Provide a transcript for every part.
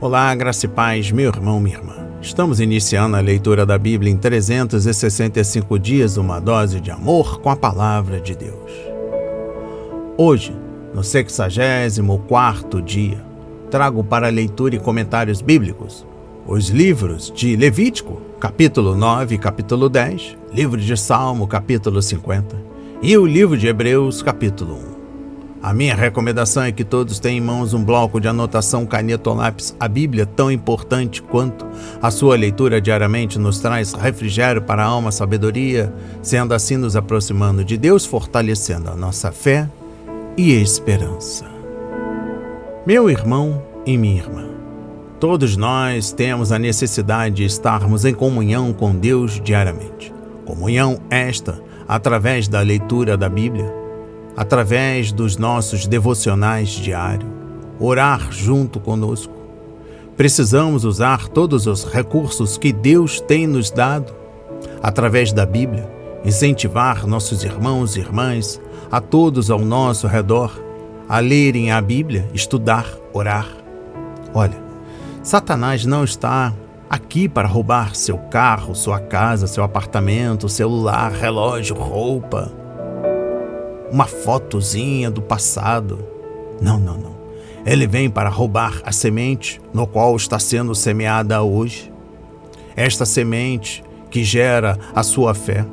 Olá, graça e paz, meu irmão, minha irmã. Estamos iniciando a leitura da Bíblia em 365 dias, uma dose de amor com a Palavra de Deus. Hoje, no 64º dia, trago para leitura e comentários bíblicos os livros de Levítico, capítulo 9 e capítulo 10, livro de Salmo, capítulo 50, e o livro de Hebreus, capítulo 1. A minha recomendação é que todos tenham em mãos um bloco de anotação, caneta ou lápis. A Bíblia, tão importante quanto a sua leitura diariamente, nos traz refrigério para a alma, sabedoria, sendo assim nos aproximando de Deus, fortalecendo a nossa fé e esperança. Meu irmão e minha irmã, todos nós temos a necessidade de estarmos em comunhão com Deus diariamente. Comunhão esta através da leitura da Bíblia, através dos nossos devocionais diários, orar junto conosco. Precisamos usar todos os recursos que Deus tem nos dado, através da Bíblia, incentivar nossos irmãos e irmãs, a todos ao nosso redor, a lerem a Bíblia, estudar, orar. Olha, Satanás não está aqui para roubar seu carro, sua casa, seu apartamento, celular, relógio, roupa, uma fotozinha do passado. Não. Ele vem para roubar a semente no qual está sendo semeada hoje. Esta semente que gera a sua fé,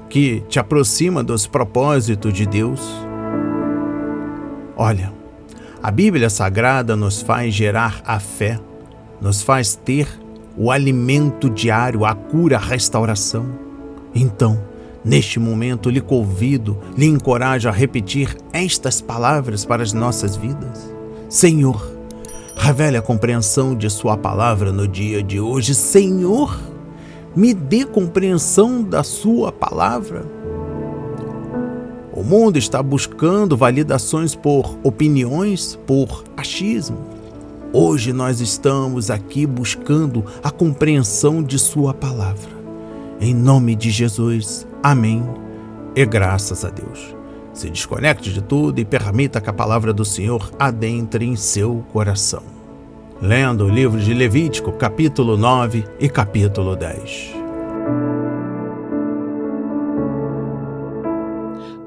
que te aproxima dos propósitos de Deus. Olha, a Bíblia Sagrada nos faz gerar a fé, nos faz ter o alimento diário, a cura, a restauração. Então, neste momento, lhe convido, lhe encorajo a repetir estas palavras para as nossas vidas. Senhor, revele a compreensão de sua palavra no dia de hoje. Senhor, me dê compreensão da sua palavra. O mundo está buscando validações por opiniões, por achismo. Hoje nós estamos aqui buscando a compreensão de sua palavra. Em nome de Jesus, amém e graças a Deus. Se desconecte de tudo e permita que a palavra do Senhor adentre em seu coração. Lendo o livro de Levítico, capítulo 9 e capítulo 10.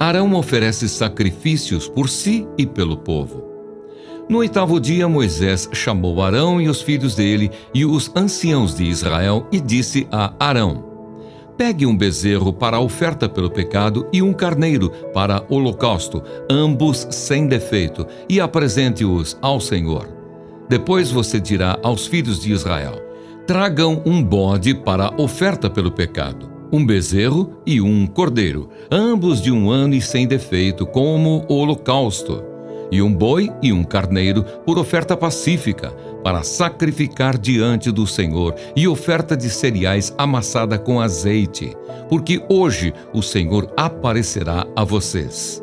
Arão oferece sacrifícios por si e pelo povo. No 8º dia, Moisés chamou Arão e os filhos dele e os anciãos de Israel e disse a Arão: pegue um bezerro para a oferta pelo pecado e um carneiro para holocausto, ambos sem defeito, e apresente-os ao Senhor. Depois você dirá aos filhos de Israel: tragam um bode para a oferta pelo pecado, um bezerro e um cordeiro, ambos de 1 ano e sem defeito, como holocausto, e um boi e um carneiro por oferta pacífica, para sacrificar diante do Senhor, e oferta de cereais amassada com azeite, porque hoje o Senhor aparecerá a vocês.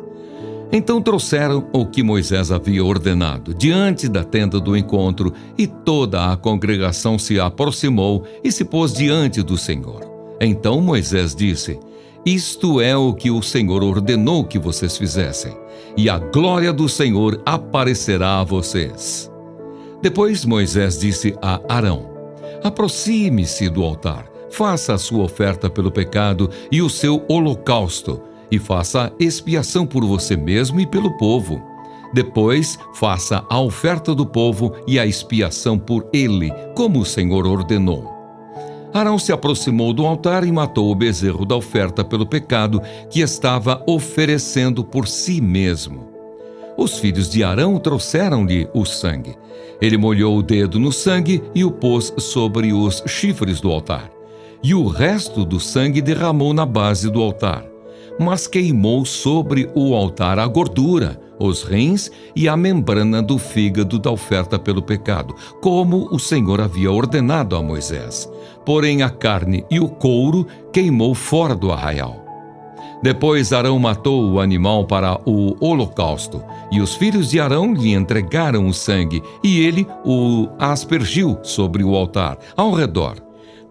Então trouxeram o que Moisés havia ordenado diante da tenda do encontro, e toda a congregação se aproximou e se pôs diante do Senhor. Então Moisés disse: isto é o que o Senhor ordenou que vocês fizessem, e a glória do Senhor aparecerá a vocês. Depois Moisés disse a Arão: aproxime-se do altar, faça a sua oferta pelo pecado e o seu holocausto, e faça expiação por você mesmo e pelo povo. Depois faça a oferta do povo e a expiação por ele, como o Senhor ordenou. Arão se aproximou do altar e matou o bezerro da oferta pelo pecado que estava oferecendo por si mesmo. Os filhos de Arão trouxeram-lhe o sangue. Ele molhou o dedo no sangue e o pôs sobre os chifres do altar. E o resto do sangue derramou na base do altar. Mas queimou sobre o altar a gordura, os rins e a membrana do fígado da oferta pelo pecado, como o Senhor havia ordenado a Moisés. Porém a carne e o couro queimou fora do arraial. Depois Arão matou o animal para o holocausto, e os filhos de Arão lhe entregaram o sangue, e ele o aspergiu sobre o altar, ao redor.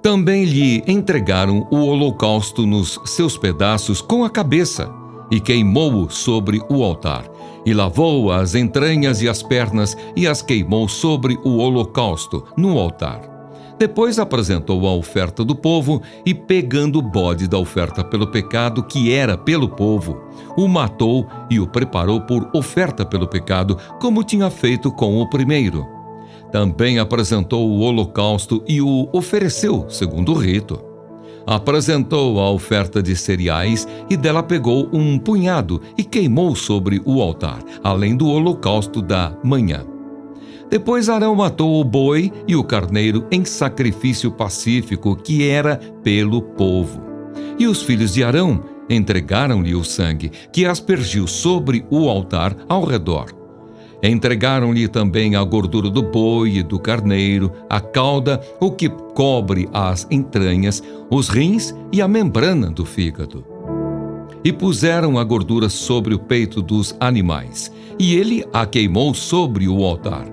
Também lhe entregaram o holocausto nos seus pedaços com a cabeça, e queimou-o sobre o altar, e lavou as entranhas e as pernas, e as queimou sobre o holocausto, no altar. Depois apresentou a oferta do povo, e pegando o bode da oferta pelo pecado, que era pelo povo, o matou e o preparou por oferta pelo pecado, como tinha feito com o primeiro. Também apresentou o holocausto e o ofereceu, segundo o rito. Apresentou a oferta de cereais e dela pegou um punhado e queimou sobre o altar, além do holocausto da manhã. Depois Arão matou o boi e o carneiro em sacrifício pacífico, que era pelo povo. E os filhos de Arão entregaram-lhe o sangue, que aspergiu sobre o altar ao redor. Entregaram-lhe também a gordura do boi e do carneiro, a cauda, o que cobre as entranhas, os rins e a membrana do fígado. E puseram a gordura sobre o peito dos animais, e ele a queimou sobre o altar.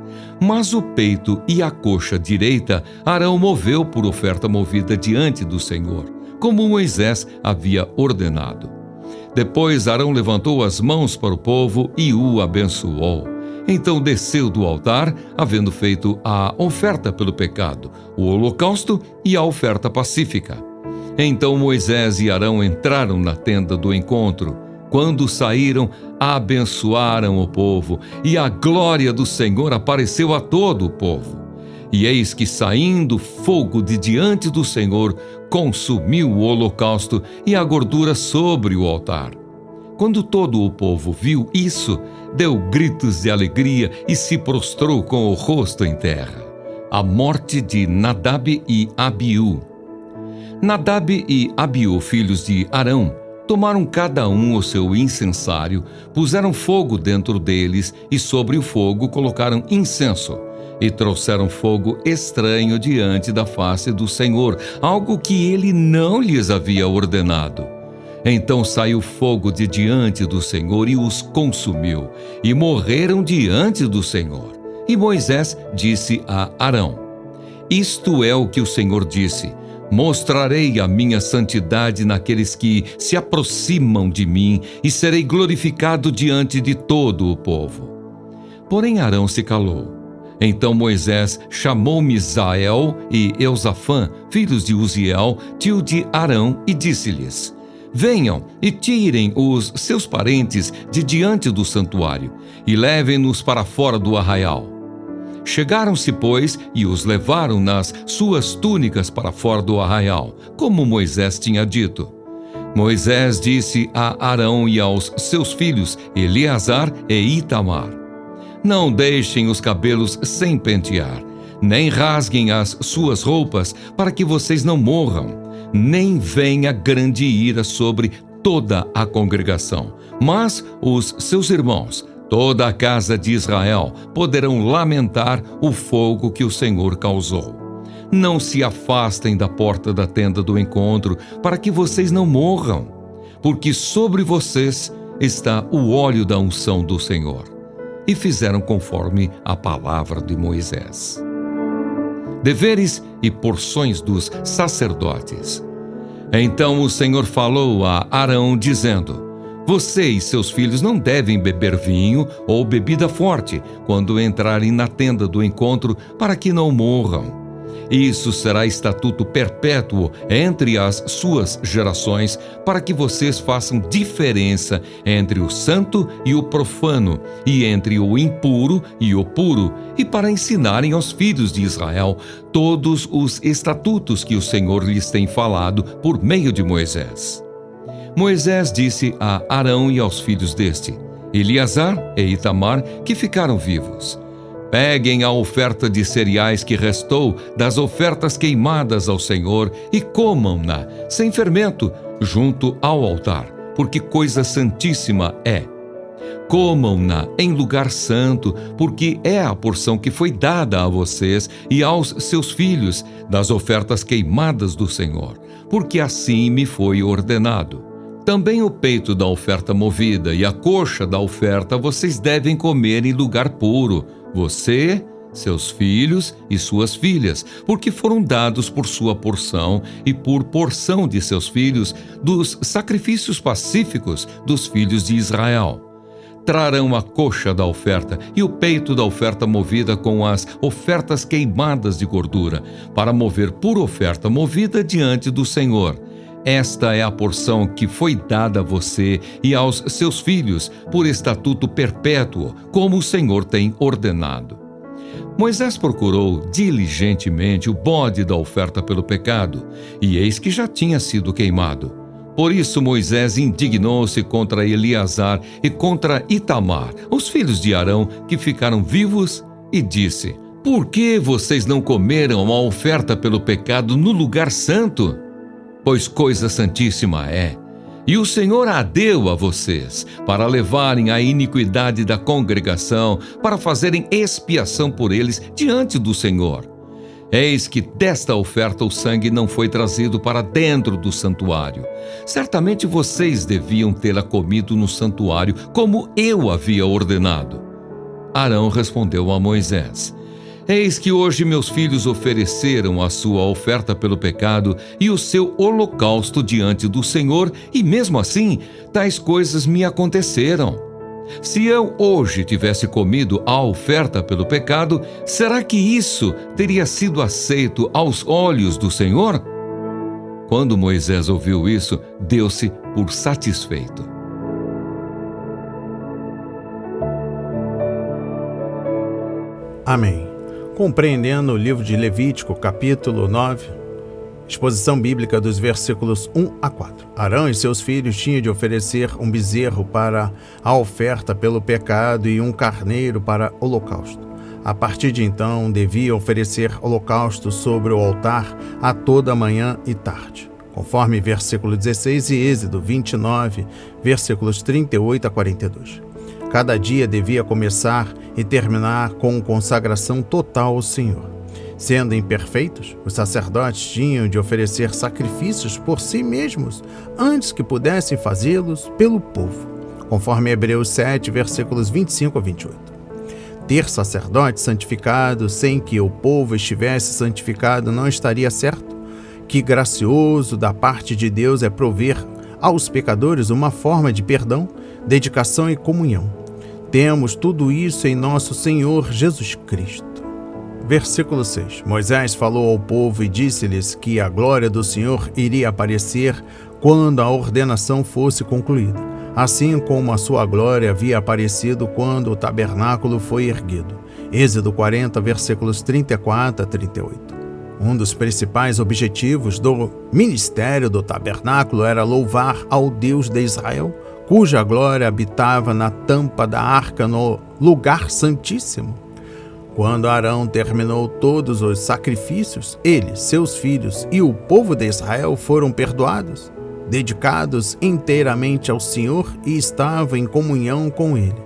Mas o peito e a coxa direita Arão moveu por oferta movida diante do Senhor, como Moisés havia ordenado. Depois Arão levantou as mãos para o povo e o abençoou. Então desceu do altar, havendo feito a oferta pelo pecado, o holocausto e a oferta pacífica. Então Moisés e Arão entraram na tenda do encontro. Quando saíram, abençoaram o povo, e a glória do Senhor apareceu a todo o povo. E eis que, saindo fogo de diante do Senhor, consumiu o holocausto e a gordura sobre o altar. Quando todo o povo viu isso, deu gritos de alegria e se prostrou com o rosto em terra. A morte de Nadab e Abiú. Nadab e Abiú, filhos de Arão, tomaram cada um o seu incensário, puseram fogo dentro deles e sobre o fogo colocaram incenso, e trouxeram fogo estranho diante da face do Senhor, algo que ele não lhes havia ordenado. Então saiu fogo de diante do Senhor e os consumiu, e morreram diante do Senhor. E Moisés disse a Arão: Isto é o que o Senhor disse: Mostrarei a minha santidade naqueles que se aproximam de mim, e serei glorificado diante de todo o povo. Porém Arão se calou. Então Moisés chamou Misael e Eusafã, filhos de Uziel, tio de Arão, e disse-lhes: Venham e tirem os seus parentes de diante do santuário, e levem-nos para fora do arraial. Chegaram-se, pois, e os levaram nas suas túnicas para fora do arraial, como Moisés tinha dito. Moisés disse a Arão e aos seus filhos, Eleazar e Itamar: Não deixem os cabelos sem pentear, nem rasguem as suas roupas, para que vocês não morram, nem venha grande ira sobre toda a congregação. Mas os seus irmãos, toda a casa de Israel, poderão lamentar o fogo que o Senhor causou. Não se afastem da porta da tenda do encontro, para que vocês não morram, porque sobre vocês está o óleo da unção do Senhor. E fizeram conforme a palavra de Moisés. Deveres e porções dos sacerdotes. Então o Senhor falou a Arão, dizendo: Você e seus filhos não devem beber vinho ou bebida forte quando entrarem na tenda do encontro, para que não morram. Isso será estatuto perpétuo entre as suas gerações, para que vocês façam diferença entre o santo e o profano, e entre o impuro e o puro, e para ensinarem aos filhos de Israel todos os estatutos que o Senhor lhes tem falado por meio de Moisés. Moisés disse a Arão e aos filhos deste, Eleazar e Itamar, que ficaram vivos: Peguem a oferta de cereais que restou das ofertas queimadas ao Senhor e comam-na, sem fermento, junto ao altar, porque coisa santíssima é. Comam-na em lugar santo, porque é a porção que foi dada a vocês e aos seus filhos das ofertas queimadas do Senhor, porque assim me foi ordenado. Também o peito da oferta movida e a coxa da oferta vocês devem comer em lugar puro, você, seus filhos e suas filhas, porque foram dados por sua porção e por porção de seus filhos dos sacrifícios pacíficos dos filhos de Israel. Trarão a coxa da oferta e o peito da oferta movida com as ofertas queimadas de gordura, para mover por oferta movida diante do Senhor. Esta é a porção que foi dada a você e aos seus filhos por estatuto perpétuo, como o Senhor tem ordenado. Moisés procurou diligentemente o bode da oferta pelo pecado, e eis que já tinha sido queimado. Por isso Moisés indignou-se contra Eleazar e contra Itamar, os filhos de Arão, que ficaram vivos, e disse: Por que vocês não comeram a oferta pelo pecado no lugar santo? Pois coisa santíssima é, e o Senhor a deu a vocês, para levarem a iniquidade da congregação, para fazerem expiação por eles diante do Senhor. Eis que desta oferta o sangue não foi trazido para dentro do santuário. Certamente vocês deviam tê-la comido no santuário, como eu havia ordenado. Arão respondeu a Moisés: Eis que hoje meus filhos ofereceram a sua oferta pelo pecado e o seu holocausto diante do Senhor, e mesmo assim, tais coisas me aconteceram. Se eu hoje tivesse comido a oferta pelo pecado, será que isso teria sido aceito aos olhos do Senhor? Quando Moisés ouviu isso, deu-se por satisfeito. Amém. Compreendendo o livro de Levítico, capítulo 9, exposição bíblica dos versículos 1 a 4. Arão e seus filhos tinham de oferecer um bezerro para a oferta pelo pecado e um carneiro para holocausto. A partir de então, devia oferecer holocausto sobre o altar a toda manhã e tarde, conforme versículo 16 e Êxodo 29, versículos 38 a 42. Cada dia devia começar e terminar com consagração total ao Senhor. Sendo imperfeitos, os sacerdotes tinham de oferecer sacrifícios por si mesmos antes que pudessem fazê-los pelo povo, conforme Hebreus 7, versículos 25 a 28. Ter sacerdote santificado sem que o povo estivesse santificado não estaria certo. Que gracioso da parte de Deus é prover aos pecadores uma forma de perdão, dedicação e comunhão. Temos tudo isso em nosso Senhor Jesus Cristo. Versículo 6. Moisés falou ao povo e disse-lhes que a glória do Senhor iria aparecer quando a ordenação fosse concluída, assim como a sua glória havia aparecido quando o tabernáculo foi erguido. Êxodo 40, versículos 34 a 38. Um dos principais objetivos do ministério do tabernáculo era louvar ao Deus de Israel, cuja glória habitava na tampa da arca no lugar santíssimo. Quando Arão terminou todos os sacrifícios, ele, seus filhos e o povo de Israel foram perdoados, dedicados inteiramente ao Senhor e estavam em comunhão com ele.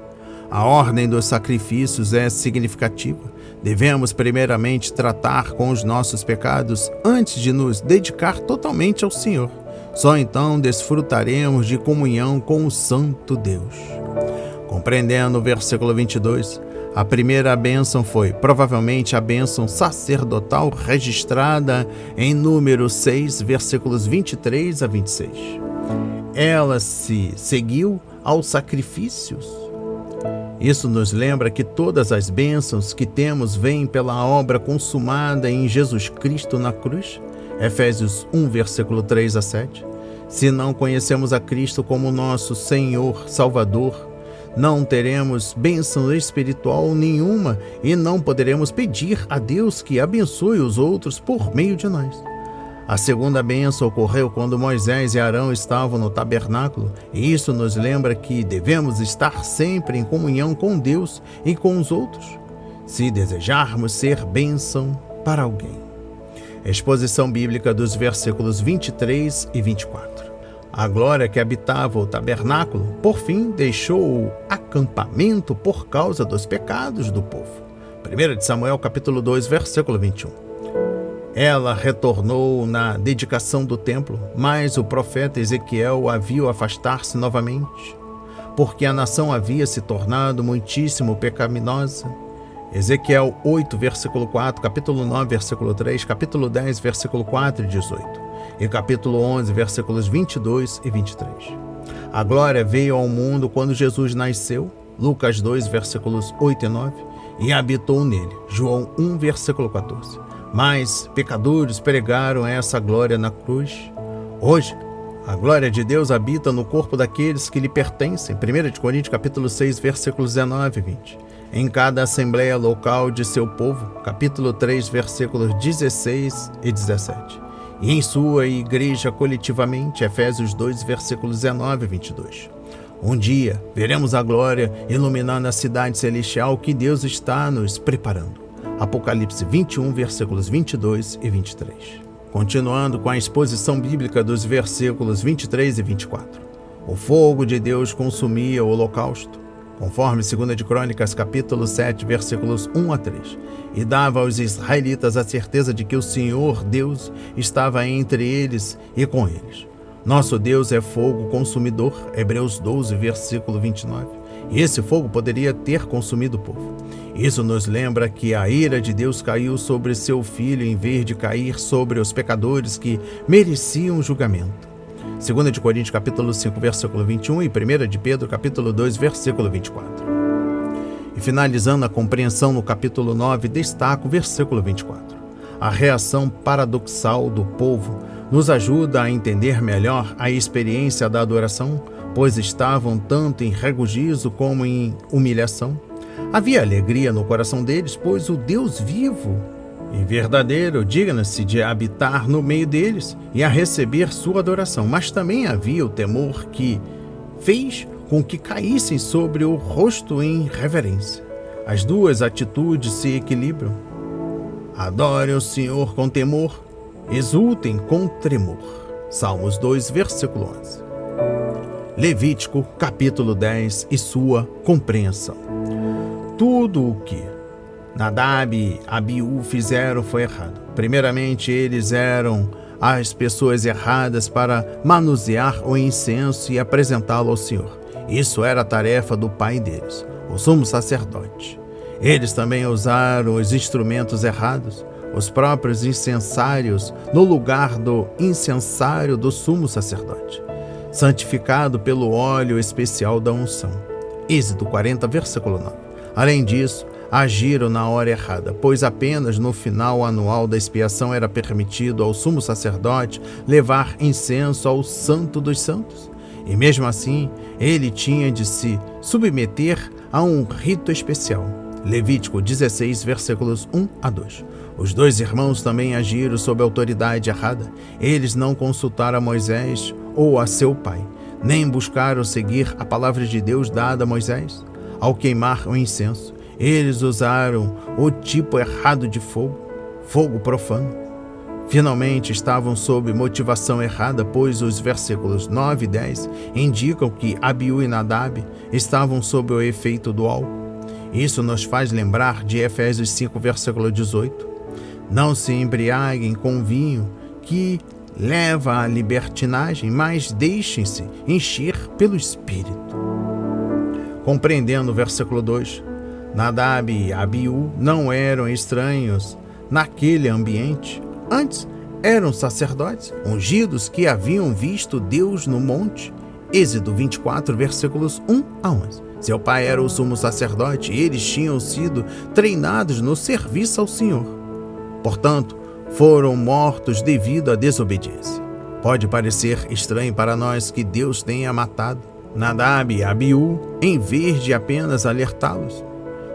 A ordem dos sacrifícios é significativa. Devemos primeiramente tratar com os nossos pecados antes de nos dedicar totalmente ao Senhor. Só então desfrutaremos de comunhão com o Santo Deus. Compreendendo o versículo 22, a primeira bênção foi provavelmente a bênção sacerdotal registrada em Número 6, versículos 23 a 26. Ela se seguiu aos sacrifícios. Isso nos lembra que todas as bênçãos que temos vêm pela obra consumada em Jesus Cristo na cruz. Efésios 1, versículo 3 a 7. Se não conhecemos a Cristo como nosso Senhor, Salvador, não teremos bênção espiritual nenhuma e não poderemos pedir a Deus que abençoe os outros por meio de nós. A segunda bênção ocorreu quando Moisés e Arão estavam no tabernáculo, e isso nos lembra que devemos estar sempre em comunhão com Deus e com os outros, se desejarmos ser bênção para alguém. Exposição bíblica dos versículos 23 e 24. A glória que habitava o tabernáculo, por fim, deixou o acampamento por causa dos pecados do povo. 1 Samuel capítulo 2, versículo 21. Ela retornou na dedicação do templo, mas o profeta Ezequiel a viu afastar-se novamente, porque a nação havia se tornado muitíssimo pecaminosa. Ezequiel 8, versículo 4, capítulo 9, versículo 3, capítulo 10, versículo 4 e 18, e capítulo 11, versículos 22 e 23. A glória veio ao mundo quando Jesus nasceu, Lucas 2, versículos 8 e 9, e habitou nele, João 1, versículo 14. Mas pecadores pregaram essa glória na cruz. Hoje, a glória de Deus habita no corpo daqueles que lhe pertencem, 1 Coríntios capítulo 6, versículos 19 e 20. Em cada assembleia local de seu povo, capítulo 3, versículos 16 e 17. E em sua igreja coletivamente, Efésios 2, versículos 19 e 22. Um dia, veremos a glória iluminando a cidade celestial que Deus está nos preparando. Apocalipse 21, versículos 22 e 23. Continuando com a exposição bíblica dos versículos 23 e 24. O fogo de Deus consumia o holocausto, conforme 2 de Crônicas, capítulo 7, versículos 1 a 3, e dava aos israelitas a certeza de que o Senhor Deus estava entre eles e com eles. Nosso Deus é fogo consumidor, Hebreus 12, versículo 29, e esse fogo poderia ter consumido o povo. Isso nos lembra que a ira de Deus caiu sobre seu Filho em vez de cair sobre os pecadores que mereciam julgamento. 2 de Coríntios capítulo 5, versículo 21 e 1 de Pedro capítulo 2, versículo 24. E finalizando a compreensão no capítulo 9, destaca o versículo 24. A reação paradoxal do povo nos ajuda a entender melhor a experiência da adoração, pois estavam tanto em regozijo como em humilhação. Havia alegria no coração deles, pois o Deus vivo e verdadeiro digna-se de habitar no meio deles e a receber sua adoração. Mas também havia o temor que fez com que caíssem sobre o rosto em reverência. As duas atitudes se equilibram. Adorem o Senhor com temor, exultem com tremor. Salmos 2, versículo 11. Levítico, capítulo 10 e sua compreensão. Tudo o que Nadab e Abiú fizeram foi errado. Primeiramente, eles eram as pessoas erradas para manusear o incenso e apresentá-lo ao Senhor. Isso era a tarefa do pai deles, o sumo sacerdote. Eles também usaram os instrumentos errados, os próprios incensários, no lugar do incensário do sumo sacerdote, santificado pelo óleo especial da unção. Êxodo 40, versículo 9. Além disso, agiram na hora errada, pois apenas no final anual da expiação era permitido ao sumo sacerdote levar incenso ao Santo dos Santos. E mesmo assim, ele tinha de se submeter a um rito especial. Levítico 16, versículos 1 a 2. Os dois irmãos também agiram sob autoridade errada. Eles não consultaram a Moisés ou a seu pai, nem buscaram seguir a palavra de Deus dada a Moisés. Ao queimar o incenso, eles usaram o tipo errado de fogo, fogo profano. Finalmente, estavam sob motivação errada, pois os versículos 9 e 10 indicam que Abiú e Nadab estavam sob o efeito do álcool. Isso nos faz lembrar de Efésios 5, versículo 18. Não se embriaguem com vinho que leva à libertinagem, mas deixem-se encher pelo Espírito. Compreendendo o versículo 2, Nadab e Abiú não eram estranhos naquele ambiente. Antes, eram sacerdotes ungidos que haviam visto Deus no monte. Êxodo 24, versículos 1 a 11. Seu pai era o sumo sacerdote e eles tinham sido treinados no serviço ao Senhor. Portanto, foram mortos devido à desobediência. Pode parecer estranho para nós que Deus tenha matado Nadab e Abiú em vez de apenas alertá-los.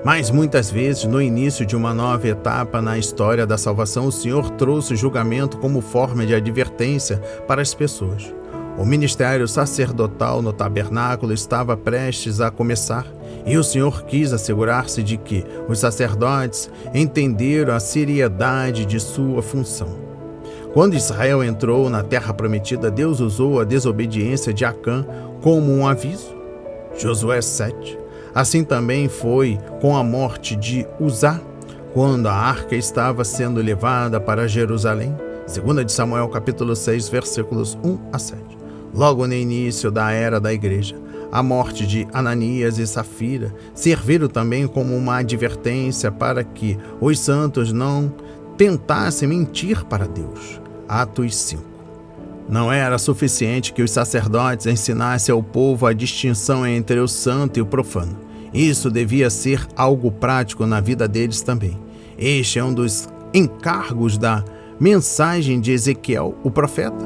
Mas muitas vezes, no início de uma nova etapa na história da salvação, o Senhor trouxe o julgamento como forma de advertência para as pessoas. O ministério sacerdotal no tabernáculo estava prestes a começar e o Senhor quis assegurar-se de que os sacerdotes entenderam a seriedade de sua função. Quando Israel entrou na terra prometida, Deus usou a desobediência de Acã como um aviso. Josué 7. Assim também foi com a morte de Uzá, quando a arca estava sendo levada para Jerusalém. 2 de Samuel capítulo 6, versículos 1 a 7. Logo no início da era da igreja, a morte de Ananias e Safira serviram também como uma advertência para que os santos não tentassem mentir para Deus. Atos 5. Não era suficiente que os sacerdotes ensinassem ao povo a distinção entre o santo e o profano. Isso devia ser algo prático na vida deles também. Este é um dos encargos da mensagem de Ezequiel, o profeta.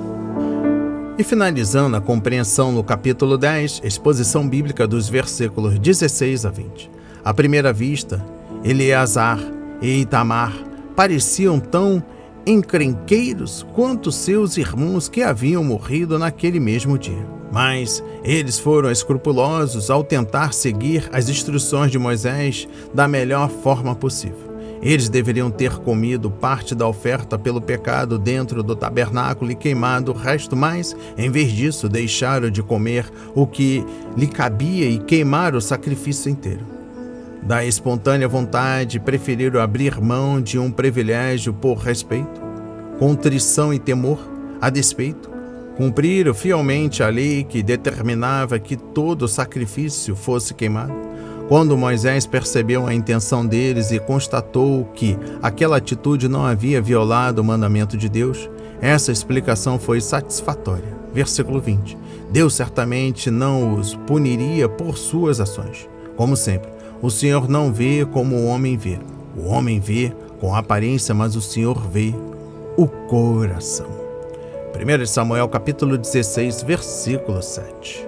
E finalizando a compreensão no capítulo 10, exposição bíblica dos versículos 16 a 20. À primeira vista, Eleazar e Itamar pareciam tão encrenqueiros quanto seus irmãos que haviam morrido naquele mesmo dia. Mas eles foram escrupulosos ao tentar seguir as instruções de Moisés da melhor forma possível. Eles deveriam ter comido parte da oferta pelo pecado dentro do tabernáculo e queimado o resto, mas, em vez disso, deixaram de comer o que lhe cabia e queimaram o sacrifício inteiro. Da espontânea vontade, preferiram abrir mão de um privilégio por respeito, contrição e temor, a despeito. Cumpriram fielmente a lei que determinava que todo sacrifício fosse queimado. Quando Moisés percebeu a intenção deles e constatou que aquela atitude não havia violado o mandamento de Deus, essa explicação foi satisfatória. Versículo 20. Deus certamente não os puniria por suas ações. Como sempre, o Senhor não vê como o homem vê. O homem vê com a aparência, mas o Senhor vê o coração. 1 Samuel capítulo 16, versículo 7.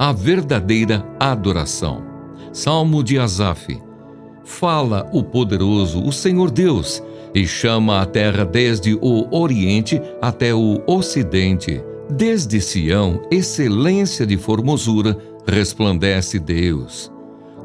A verdadeira adoração. Salmo de Asaf. Fala o poderoso, o Senhor Deus, e chama a terra desde o oriente até o ocidente. Desde Sião, excelência de formosura, resplandece Deus.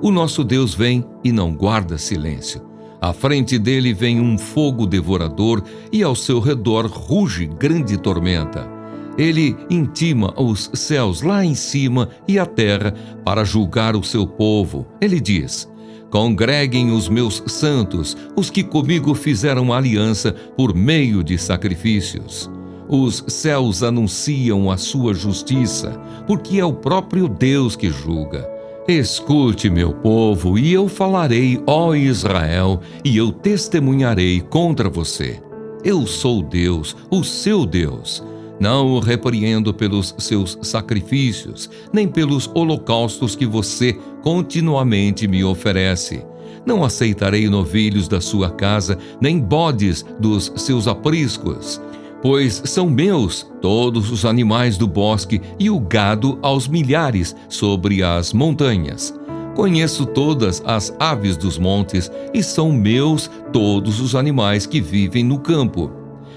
O nosso Deus vem e não guarda silêncio. À frente dele vem um fogo devorador e ao seu redor ruge grande tormenta. Ele intima os céus lá em cima e a terra para julgar o seu povo. Ele diz: congreguem os meus santos, os que comigo fizeram aliança por meio de sacrifícios. Os céus anunciam a sua justiça, porque é o próprio Deus que julga. Escute, meu povo, e eu falarei, ó Israel, e eu testemunharei contra você. Eu sou Deus, o seu Deus. Não o repreendo pelos seus sacrifícios, nem pelos holocaustos que você continuamente me oferece. Não aceitarei novilhos da sua casa, nem bodes dos seus apriscos, pois são meus todos os animais do bosque e o gado aos milhares sobre as montanhas. Conheço todas as aves dos montes e são meus todos os animais que vivem no campo.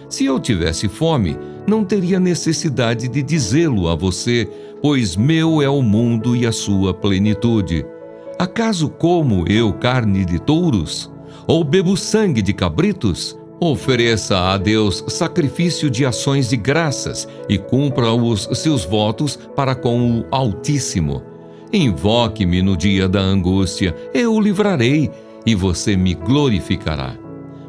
Se eu tivesse fome, não teria necessidade de dizê-lo a você, pois meu é o mundo e a sua plenitude. Acaso como eu carne de touros? Ou bebo sangue de cabritos? Ofereça a Deus sacrifício de ações de graças e cumpra os seus votos para com o Altíssimo. Invoque-me no dia da angústia, eu o livrarei e você me glorificará.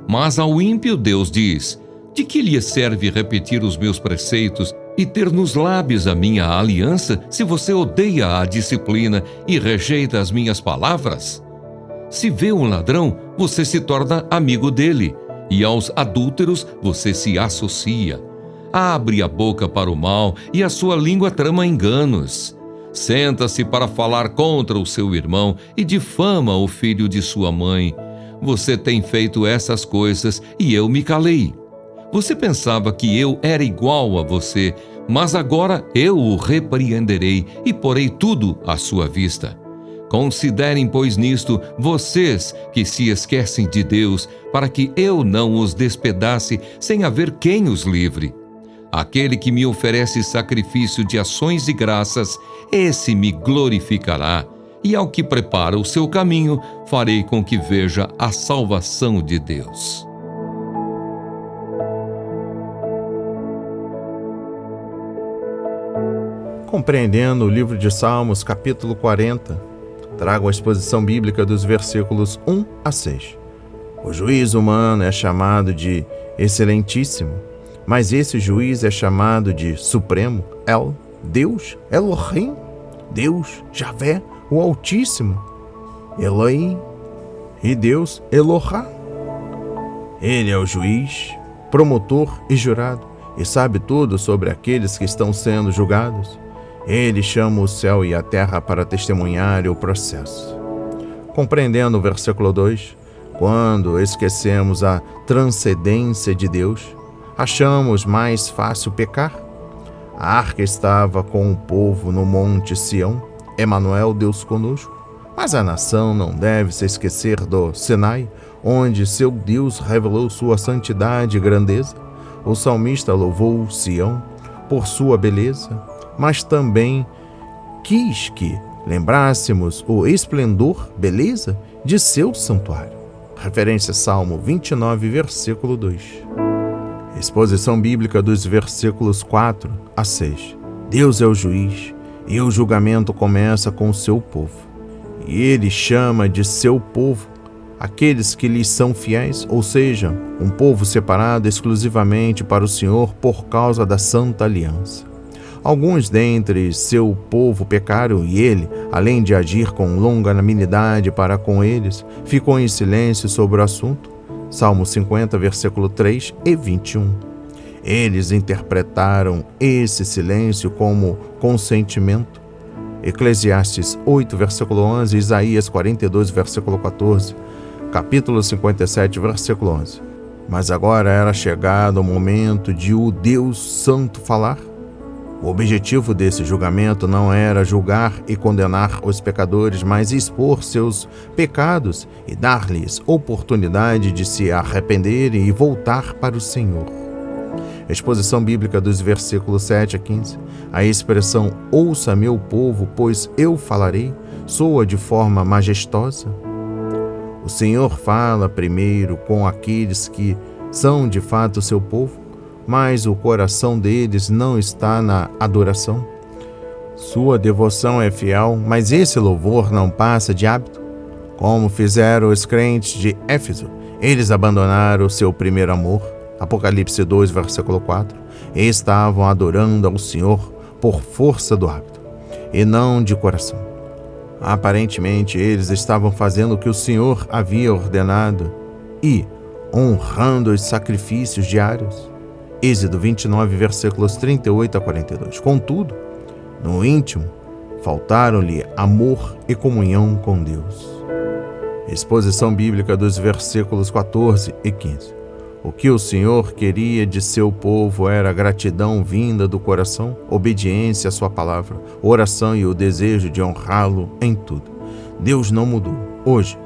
Mas ao ímpio Deus diz: de que lhe serve repetir os meus preceitos e ter nos lábios a minha aliança, se você odeia a disciplina e rejeita as minhas palavras? Se vê um ladrão, você se torna amigo dele, e aos adúlteros você se associa. Abre a boca para o mal e a sua língua trama enganos. Senta-se para falar contra o seu irmão e difama o filho de sua mãe. Você tem feito essas coisas e eu me calei. Você pensava que eu era igual a você, mas agora eu o repreenderei e porei tudo à sua vista. Considerem, pois, nisto, vocês que se esquecem de Deus, para que eu não os despedace sem haver quem os livre. Aquele que me oferece sacrifício de ações de graças, esse me glorificará. E ao que prepara o seu caminho, farei com que veja a salvação de Deus. Compreendendo o livro de Salmos, capítulo 40, trago a exposição bíblica dos versículos 1 a 6. O juízo humano é chamado de excelentíssimo, Mas esse juiz é chamado de Supremo, El, Deus, Elohim, Deus, Javé, o Altíssimo, Elohim, e Deus, Elohá. Ele é o juiz, promotor e jurado, e sabe tudo sobre aqueles que estão sendo julgados. Ele chama o céu e a terra para testemunhar o processo. Compreendendo o versículo 2, quando esquecemos a transcendência de Deus, achamos mais fácil pecar. A arca estava com o povo no monte Sião, Emanuel, Deus conosco. Mas a nação não deve se esquecer do Sinai, onde seu Deus revelou sua santidade e grandeza. O salmista louvou Sião por sua beleza, mas também quis que lembrássemos o esplendor, beleza, de seu santuário. Referência Salmo 29, versículo 2. Exposição bíblica dos versículos 4 a 6. Deus é o juiz e o julgamento começa com o seu povo. E ele chama de seu povo aqueles que lhes são fiéis, ou seja, um povo separado exclusivamente para o Senhor por causa da Santa Aliança. Alguns dentre seu povo pecaram e ele, além de agir com longanimidade para com eles, ficou em silêncio sobre o assunto. Salmo 50, versículo 3 e 21. Eles interpretaram esse silêncio como consentimento. Eclesiastes 8, versículo 11, Isaías 42, versículo 14, capítulo 57, versículo 11. Mas agora era chegado o momento de o Deus Santo falar. O objetivo desse julgamento não era julgar e condenar os pecadores, mas expor seus pecados e dar-lhes oportunidade de se arrependerem e voltar para o Senhor. Exposição bíblica dos versículos 7 a 15. A expressão "ouça meu povo, pois eu falarei" soa de forma majestosa. O Senhor fala primeiro com aqueles que são de fato seu povo, mas o coração deles não está na adoração. Sua devoção é fiel, mas esse louvor não passa de hábito. Como fizeram os crentes de Éfeso, eles abandonaram o seu primeiro amor, Apocalipse 2, versículo 4, e estavam adorando ao Senhor por força do hábito, e não de coração. Aparentemente, eles estavam fazendo o que o Senhor havia ordenado e honrando os sacrifícios diários. Êxodo 29, versículos 38 a 42. Contudo, no íntimo, faltaram-lhe amor e comunhão com Deus. Exposição bíblica dos versículos 14 e 15. O que o Senhor queria de seu povo era gratidão vinda do coração, obediência à sua palavra, oração e o desejo de honrá-lo em tudo. Deus não mudou. Hoje,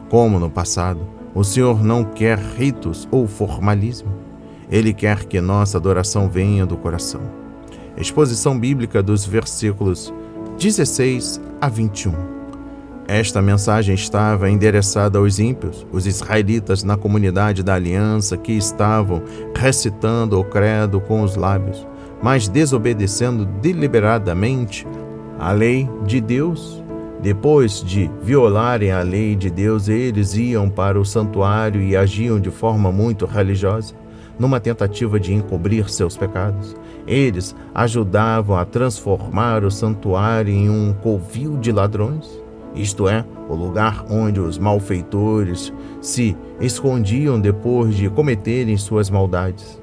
como no passado, o Senhor não quer ritos ou formalismo. Ele quer que nossa adoração venha do coração. Exposição bíblica dos versículos 16 a 21. Esta mensagem estava endereçada aos ímpios, os israelitas na comunidade da aliança que estavam recitando o credo com os lábios, mas desobedecendo deliberadamente a lei de Deus. Depois de violarem a lei de Deus, eles iam para o santuário e agiam de forma muito religiosa, numa tentativa de encobrir seus pecados. Eles ajudavam a transformar o santuário em um covil de ladrões. Isto é, o lugar onde os malfeitores se escondiam depois de cometerem suas maldades.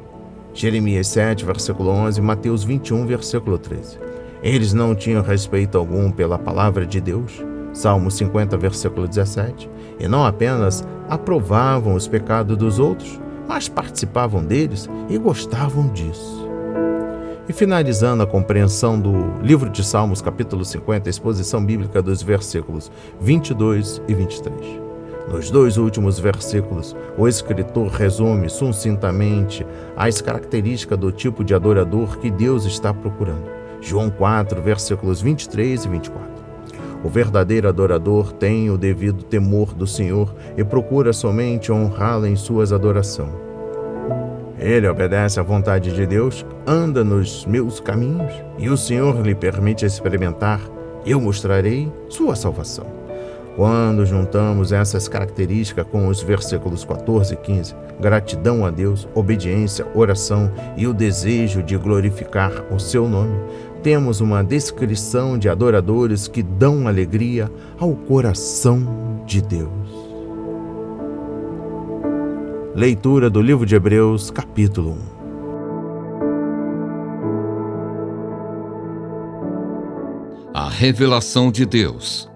Jeremias 7, versículo 11, Mateus 21, versículo 13. Eles não tinham respeito algum pela palavra de Deus. Salmo 50, versículo 17. E não apenas aprovavam os pecados dos outros, mas participavam deles e gostavam disso. E finalizando a compreensão do livro de Salmos, capítulo 50, exposição bíblica dos versículos 22 e 23. Nos dois últimos versículos, o escritor resume sucintamente as características do tipo de adorador que Deus está procurando. João 4, versículos 23 e 24. O verdadeiro adorador tem o devido temor do Senhor e procura somente honrá-lo em suas adorações. Ele obedece à vontade de Deus, anda nos meus caminhos, e o Senhor lhe permite experimentar. Eu mostrarei sua salvação. Quando juntamos essas características com os versículos 14 e 15, gratidão a Deus, obediência, oração e o desejo de glorificar o seu nome, temos uma descrição de adoradores que dão alegria ao coração de Deus. Leitura do livro de Hebreus, capítulo 1. A revelação de Deus.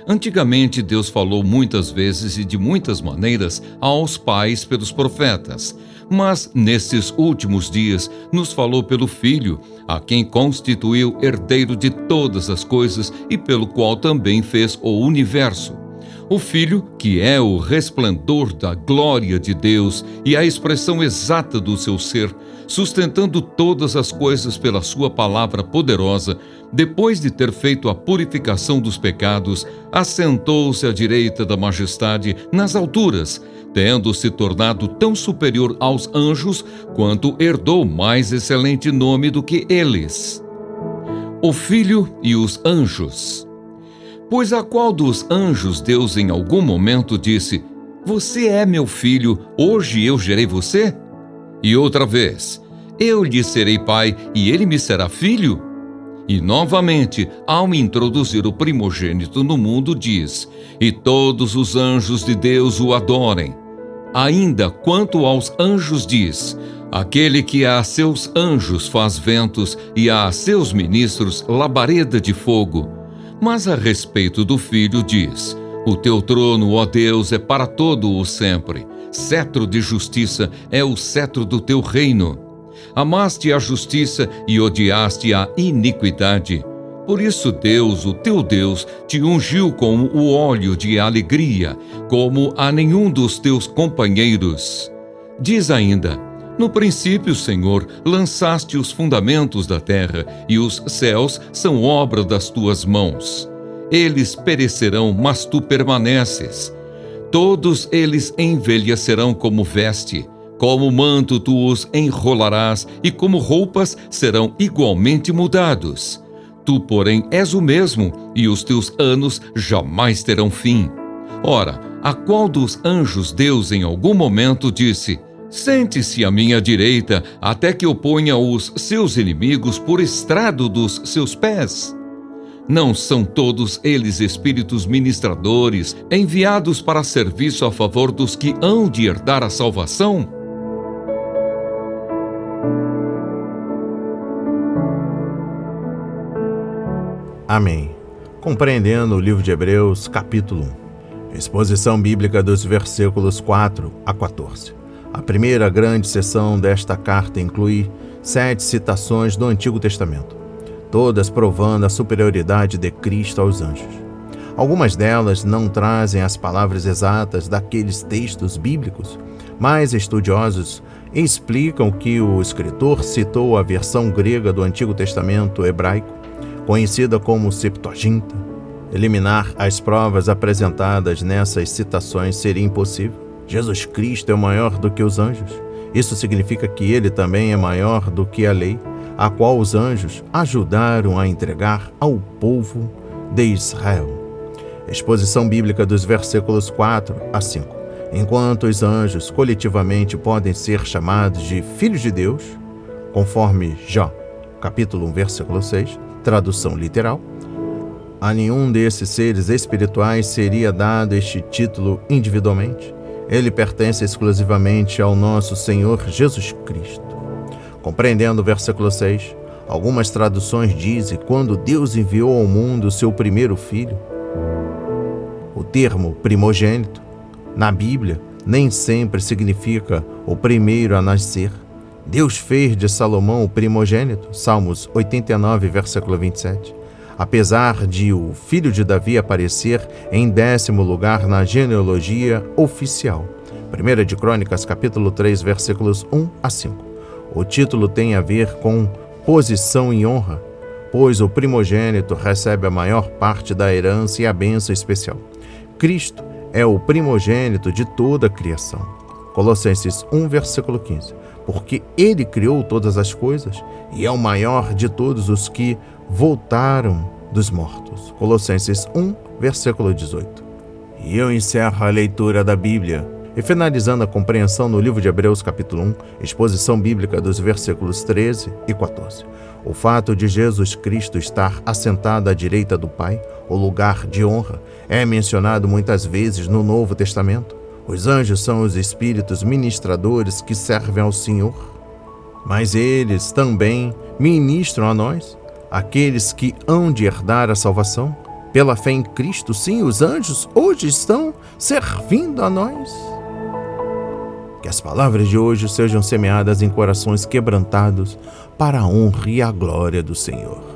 Antigamente, Deus falou muitas vezes e de muitas maneiras aos pais pelos profetas, mas nesses últimos dias nos falou pelo Filho, a quem constituiu herdeiro de todas as coisas e pelo qual também fez o universo. O Filho, que é o resplendor da glória de Deus e a expressão exata do seu ser, sustentando todas as coisas pela sua palavra poderosa, depois de ter feito a purificação dos pecados, assentou-se à direita da majestade nas alturas, tendo se tornado tão superior aos anjos quanto herdou mais excelente nome do que eles. O Filho e os anjos. Pois a qual dos anjos Deus em algum momento disse: "Você é meu filho, hoje eu gerei você"? E outra vez: "Eu lhe serei pai e ele me será filho"? E novamente, ao introduzir o primogênito no mundo, diz: "E todos os anjos de Deus o adorem". Ainda quanto aos anjos diz: "Aquele que a seus anjos faz ventos e a seus ministros labareda de fogo". Mas a respeito do Filho diz: "O teu trono, ó Deus, é para todo o sempre. Cetro de justiça é o cetro do teu reino. Amaste a justiça e odiaste a iniquidade. Por isso Deus, o teu Deus, te ungiu com o óleo de alegria, como a nenhum dos teus companheiros." Diz ainda: "No princípio, Senhor, lançaste os fundamentos da terra, e os céus são obra das tuas mãos. Eles perecerão, mas tu permaneces. Todos eles envelhecerão como veste. Como manto tu os enrolarás, e como roupas serão igualmente mudados. Tu, porém, és o mesmo, e os teus anos jamais terão fim." Ora, a qual dos anjos Deus em algum momento disse: "Sente-se à minha direita, até que eu ponha os seus inimigos por estrado dos seus pés"? Não são todos eles espíritos ministradores, enviados para serviço a favor dos que hão de herdar a salvação? Amém. Compreendendo o livro de Hebreus, capítulo 1. Exposição bíblica dos versículos 4 a 14. A primeira grande seção desta carta inclui 7 citações do Antigo Testamento, todas provando a superioridade de Cristo aos anjos. Algumas delas não trazem as palavras exatas daqueles textos bíblicos, mas estudiosos explicam que o escritor citou a versão grega do Antigo Testamento hebraico, conhecida como Septuaginta. Eliminar as provas apresentadas nessas citações seria impossível. Jesus Cristo é maior do que os anjos. Isso significa que ele também é maior do que a lei, a qual os anjos ajudaram a entregar ao povo de Israel. Exposição bíblica dos versículos 4 a 5. Enquanto os anjos coletivamente podem ser chamados de filhos de Deus, conforme Jó, capítulo 1, versículo 6, tradução literal, a nenhum desses seres espirituais seria dado este título individualmente. Ele pertence exclusivamente ao nosso Senhor Jesus Cristo. Compreendendo o versículo 6, algumas traduções dizem quando Deus enviou ao mundo seu primeiro filho. O termo primogênito, na Bíblia, nem sempre significa o primeiro a nascer. Deus fez de Salomão o primogênito, Salmos 89, versículo 27. Apesar de o filho de Davi aparecer em 10º lugar na genealogia oficial. 1 de Crônicas, capítulo 3, versículos 1 a 5. O título tem a ver com posição e honra, pois o primogênito recebe a maior parte da herança e a bênção especial. Cristo é o primogênito de toda a criação. Colossenses 1, versículo 15. Porque ele criou todas as coisas e é o maior de todos os que voltaram dos mortos. Colossenses 1, versículo 18. E eu encerro a leitura da Bíblia e finalizando a compreensão no livro de Hebreus capítulo 1, exposição bíblica dos versículos 13 e 14. O fato de Jesus Cristo estar assentado à direita do Pai, o lugar de honra, é mencionado muitas vezes no Novo Testamento. Os anjos são os espíritos ministradores que servem ao Senhor, mas eles também ministram a nós, aqueles que hão de herdar a salvação. Pela fé em Cristo, sim, os anjos hoje estão servindo a nós. Que as palavras de hoje sejam semeadas em corações quebrantados para a honra e a glória do Senhor.